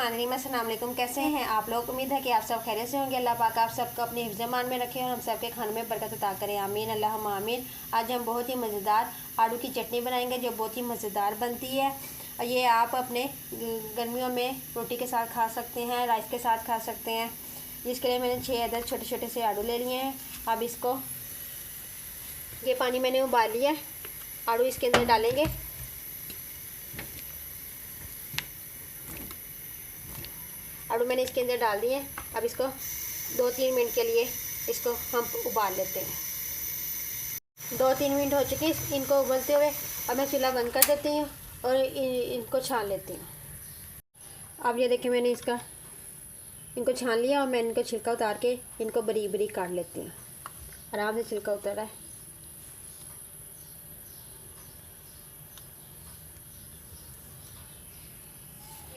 बिस्मिल्लाहिर्रहमानिर्रहीम। अस्सलाम वालेकुम। कैसे हैं आप लोग? उम्मीद है कि आप सब खैरियत से होंगे। अल्लाह पाक आप सबको अपने हिफ्ज़-ए-मान में रखे और हम सबके खानों में बरकत अता करें, आमीन अल्लाहुम्मा आमीन। आज हम बहुत ही मज़ेदार आलू की चटनी बनाएंगे जो बहुत ही मज़ेदार बनती है। ये आप अपने गर्मियों में रोटी के साथ खा सकते हैं, राइस के साथ खा सकते हैं। जिसके लिए मैंने 6 अदद छोटे छोटे से आलू ले लिए हैं। अब इसको ये पानी मैंने उबाल लिया है, आलू इसके अंदर डालेंगे। आलू मैंने इसके अंदर डाल दिए। अब इसको 2-3 मिनट के लिए इसको हम उबाल लेते हैं। 2-3 मिनट हो चुके इनको उबलते हुए। अब मैं चूल्हा बंद कर देती हूँ और इनको छान लेती हूँ। अब ये देखिए मैंने इनको छान लिया और मैं इनको छिलका उतार के इनको बारीक बारीक काट लेती हूँ। आराम से छिलका उतारा है।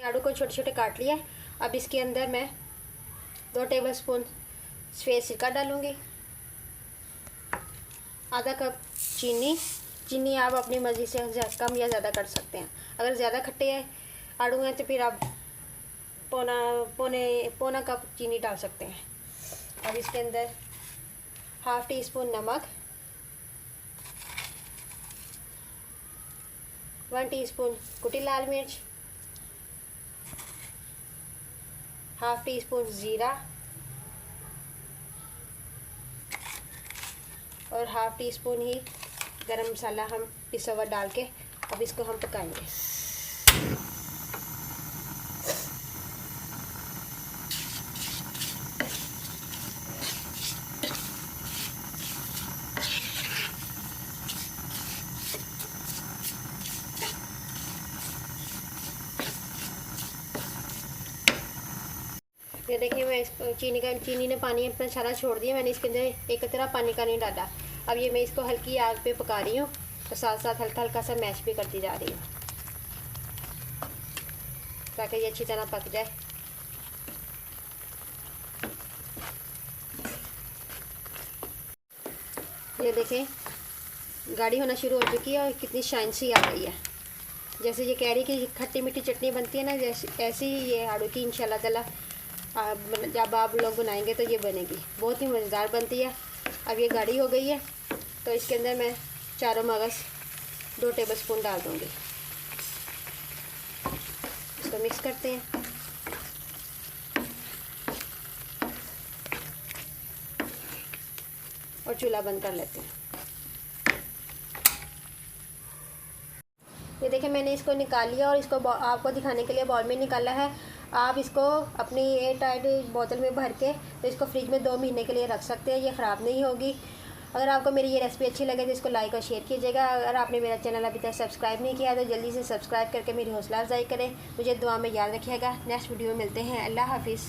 आलू को छोटे छोटे काट लिया। अब इसके अंदर मैं 2 टेबलस्पून सफ़ेद सिरका डालूँगी, आधा कप चीनी आप अपनी मर्ज़ी से कम या ज़्यादा कर सकते हैं। अगर ज़्यादा खट्टे आलू हैं तो फिर आप पौना कप चीनी डाल सकते हैं। अब इसके अंदर ½ टीस्पून नमक, 1 टीस्पून कुटी लाल मिर्च, ½ टीस्पून ज़ीरा और ½ टीस्पून ही गरम मसाला हम पिसा हुआ डाल के अब इसको हम पकाएंगे। ये देखिए मैं इसको चीनी ने पानी अपना सारा छोड़ दिया। मैंने इसके अंदर एक तरह पानी का नहीं डाला। अब ये मैं इसको हल्की आग पे पका रही हूँ और साथ साथ हल्का हल्का सा मैश भी करती जा रही हूँ ताकि ये अच्छी तरह पक जाए। ये देखें गाढ़ी होना शुरू हो चुकी है और कितनी शाइन सी आ गई है। जैसे ये कह रही कि खट्टी मीठी चटनी बनती है ना, जैसे ऐसी ही ये आलू की इंशाल्लाह ताला जब आप लोग बनाएंगे तो ये बनेगी, बहुत ही मज़ेदार बनती है। अब ये गाढ़ी हो गई है तो इसके अंदर मैं चारों मगज़ 2 टेबलस्पून डाल दूँगी। इसको मिक्स करते हैं और चूल्हा बंद कर लेते हैं। ये देखिए मैंने इसको निकाल लिया और इसको आपको दिखाने के लिए बाउल में निकाला है। आप इसको अपनी एयर टाइट बोतल में भर के तो इसको फ्रिज में 2 महीने के लिए रख सकते हैं, ये ख़राब नहीं होगी। अगर आपको मेरी ये रेसिपी अच्छी लगे तो इसको लाइक और शेयर कीजिएगा। अगर आपने मेरा चैनल अभी तक सब्सक्राइब नहीं किया तो जल्दी से सब्सक्राइब करके मेरी हौसला अफजाई करें। मुझे दुआ में याद रखिएगा। नेक्स्ट वीडियो में मिलते हैं। अल्लाह हाफिज़।